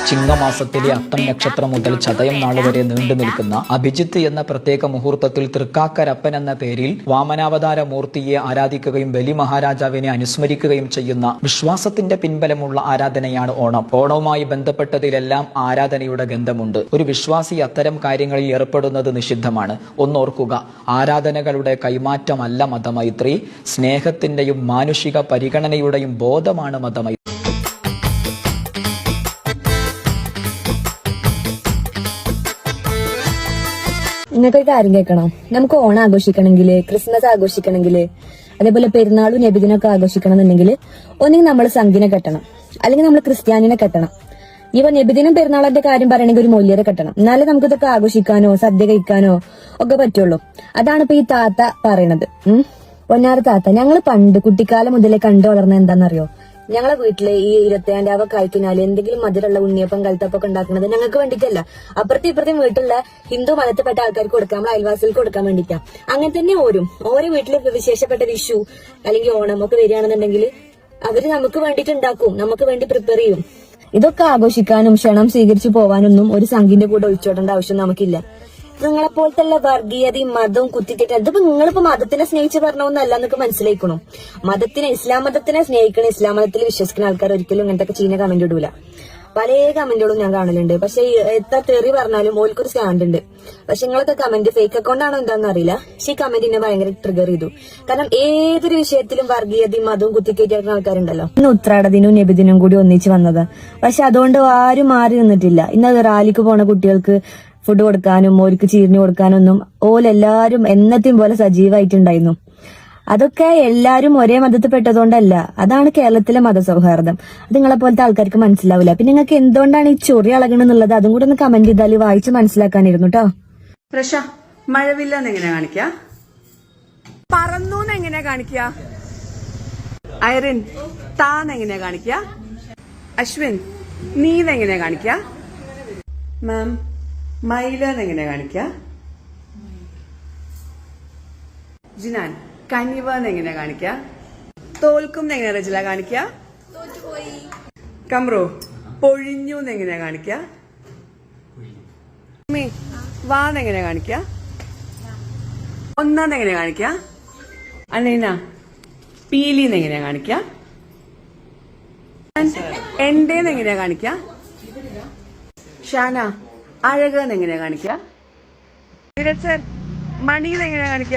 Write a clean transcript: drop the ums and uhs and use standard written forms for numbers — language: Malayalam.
ചിങ്ങമാസത്തിലെ അത്തം നക്ഷത്രം മുതൽ ചതയം നാൾ വരെ നീണ്ടു നിൽക്കുന്ന അഭിജിത്ത് എന്ന പ്രത്യേക മുഹൂർത്തത്തിൽ തൃക്കാക്കരപ്പൻ എന്ന പേരിൽ വാമനാവതാര മൂർത്തിയെ ആരാധിക്കുകയും ബലി മഹാരാജാവിനെ അനുസ്മരിക്കുകയും ചെയ്യുന്ന വിശ്വാസത്തിന്റെ പിൻബലമുള്ള ആരാധനയാണ് ഓണം. ഓണവുമായി ബന്ധപ്പെട്ടതിലെല്ലാം ആരാധനയുടെ ഗന്ധമുണ്ട്. ഒരു വിശ്വാസി അത്തരം കാര്യങ്ങളിൽ ഏർപ്പെടുന്നത് നിഷിദ്ധമാണ്. ഒന്നോർക്കുക, ആരാധനകളുടെ കൈമാറ്റമല്ല മതമൈത്രി, സ്നേഹത്തിന്റെയും മാനുഷിക പരിഗണനയുടെയും ബോധമാണ് മതമൈത്രി. ഇങ്ങനത്തെ ഒരു കാര്യം കേൾക്കണം. നമുക്ക് ഓണം ആഘോഷിക്കണമെങ്കിൽ, ക്രിസ്മസ് ആഘോഷിക്കണമെങ്കിൽ, അതേപോലെ പെരുന്നാളും നബിദിനൊക്കെ ആഘോഷിക്കണമെന്നുണ്ടെങ്കിൽ ഒന്നെങ്കിൽ നമ്മൾ സംഘിനെ കെട്ടണം, അല്ലെങ്കിൽ നമ്മൾ ക്രിസ്ത്യാനിനെ കെട്ടണം. ഇപ്പൊ നബിദിനം പെരുന്നാളിന്റെ കാര്യം പറയണമെങ്കിൽ ഒരു മൊല്യരെ കെട്ടണം. എന്നാലേ നമുക്ക് ഇതൊക്കെ ആഘോഷിക്കാനോ സദ്യ കഴിക്കാനോ ഒക്കെ പറ്റുള്ളൂ. അതാണ് ഇപ്പൊ ഈ താത്ത പറയണത്. പൊന്നാര താത്ത, ഞങ്ങൾ പണ്ട് കുട്ടിക്കാലം മുതലേ കണ്ടു വളർന്ന എന്താണെന്നറിയോ? ഞങ്ങളെ വീട്ടില് ഈ 27 കഴിക്കുന്നാല് എന്തെങ്കിലും മധുരമുള്ള ഉണ്ണിയപ്പം കൽത്തപ്പൊക്കെ ഉണ്ടാക്കുന്നത് ഞങ്ങൾക്ക് വേണ്ടിയിട്ടല്ല, അപ്പുറത്തെ ഇപ്പുറത്തെയും വീട്ടിലുള്ള ഹിന്ദു മതത്തിൽപ്പെട്ട ആൾക്കാർക്ക് കൊടുക്കാം, നമ്മളെ അയൽവാസികൾക്ക് കൊടുക്കാൻ വേണ്ടിയിട്ടാ. അങ്ങനെ തന്നെ ഓരോ വീട്ടില് വിശേഷപ്പെട്ട വിഷു അല്ലെങ്കിൽ ഓണം ഒക്കെ വരികയാണെന്നുണ്ടെങ്കിൽ അവര് നമുക്ക് വേണ്ടിയിട്ട് ഉണ്ടാക്കും, നമുക്ക് വേണ്ടി പ്രിപ്പയർ ചെയ്യും. ഇതൊക്കെ ആഘോഷിക്കാനും ക്ഷണം സ്വീകരിച്ചു പോവാനൊന്നും ഒരു സംഘിന്റെ കൂടെ ഒളിച്ചോടേണ്ട ആവശ്യം നമുക്കില്ല. നിങ്ങളെപ്പോലത്തെ വർഗീയതയും മതവും കുത്തിക്കെട്ടി അതിപ്പോ നിങ്ങളിപ്പോ മതത്തിനെ സ്നേഹിച്ച് പറഞ്ഞൊന്നല്ല എന്നൊക്കെ മനസ്സിലാക്കണു. ഇസ്ലാം മതത്തിനെ സ്നേഹിക്കണ, ഇസ്ലാം മതത്തിൽ വിശ്വസിക്കുന്ന ആൾക്കാർ ഒരിക്കലും ഇങ്ങനത്തെ ചീന കമന്റ് ഇടൂല. പല കമന്റുകളും ഞാൻ കാണലുണ്ട്. പക്ഷെ എത്ര തെറി പറഞ്ഞാലും ഓൽക്കൊരു സ്റ്റാൻഡ് ഉണ്ട്. പക്ഷെ നിങ്ങളൊക്കെ കമന്റ് ഫേക്ക് അക്കൗണ്ട് ആണോ എന്താണെന്ന് അറിയില്ല. പക്ഷെ ഈ കമന്റ് എന്നെ ഭയങ്കര ട്രിഗർ ചെയ്തു. കാരണം ഏതൊരു വിഷയത്തിലും വർഗീയതയും മതവും കുത്തിക്കേറ്റിയാക്കുന്ന ആൾക്കാരുണ്ടല്ലോ. ഇന്ന് ഉത്രാടദിനവും നബിദിനവും കൂടി ഒന്നിച്ച് വന്നത്. പക്ഷെ അതുകൊണ്ട് ആരും മാറി നിന്നിട്ടില്ല. ഇന്ന് റാലിക്ക് പോണ കുട്ടികൾക്ക് ഫുഡ് കൊടുക്കാനും ഓർക്ക് ചീരിഞ്ഞു കൊടുക്കാനൊന്നും ഓലെല്ലാരും എന്നത്തെയും പോലെ സജീവമായിട്ടുണ്ടായിരുന്നു. അതൊക്കെ എല്ലാരും ഒരേ മതത്തിൽ പെട്ടതുകൊണ്ടല്ല. അതാണ് കേരളത്തിലെ മതസൗഹാർദ്ദം. അത് നിങ്ങളെ പോലത്തെ ആൾക്കാർക്ക് മനസ്സിലാവില്ല. പിന്നെ നിങ്ങൾക്ക് എന്തുകൊണ്ടാണ് ഈ ചൊറി അളകണെന്നുള്ളത് അതും കൂടെ ഒന്ന് കമന്റ് ചെയ്താൽ വായിച്ച് മനസ്സിലാക്കാനിരുന്നു കേട്ടോ. പ്രശ, മഴവില്ലെന്ന് എങ്ങനെയാ കാണിക്ക? പറന്നൂന്ന് എങ്ങനെയാ കാണിക്ക? ഐറിൻ, താന്ന് എങ്ങനെയാ കാണിക്ക? അശ്വിൻ, നീതെങ്ങനെയാ കാണിക്ക? മാം, മയിലെന്ന് എങ്ങനെയാ കാണിക്ക? ജിനാൻ, കനിവെന്ന് എങ്ങനെയാ കാണിക്ക? തോൽക്കും എങ്ങനെയാ റജില കാണിക്ക? കമ്രോ, പൊഴിഞ്ഞു എങ്ങനെയാ കാണിക്ക? വാന്ന് എങ്ങനെയാ കാണിക്ക? ഒന്നാന്ന് എങ്ങനെയാ കാണിക്ക? അനീന, പീലിന്ന് എങ്ങനെയാ കാണിക്ക? എന്റേന്ന് എങ്ങനെയാ കാണിക്ക? ഷാന, അഴകെന്ന് എങ്ങനെയാ കാണിക്ക? വിരട് സർ, മണിന്ന് എങ്ങനെയാ കാണിക്ക?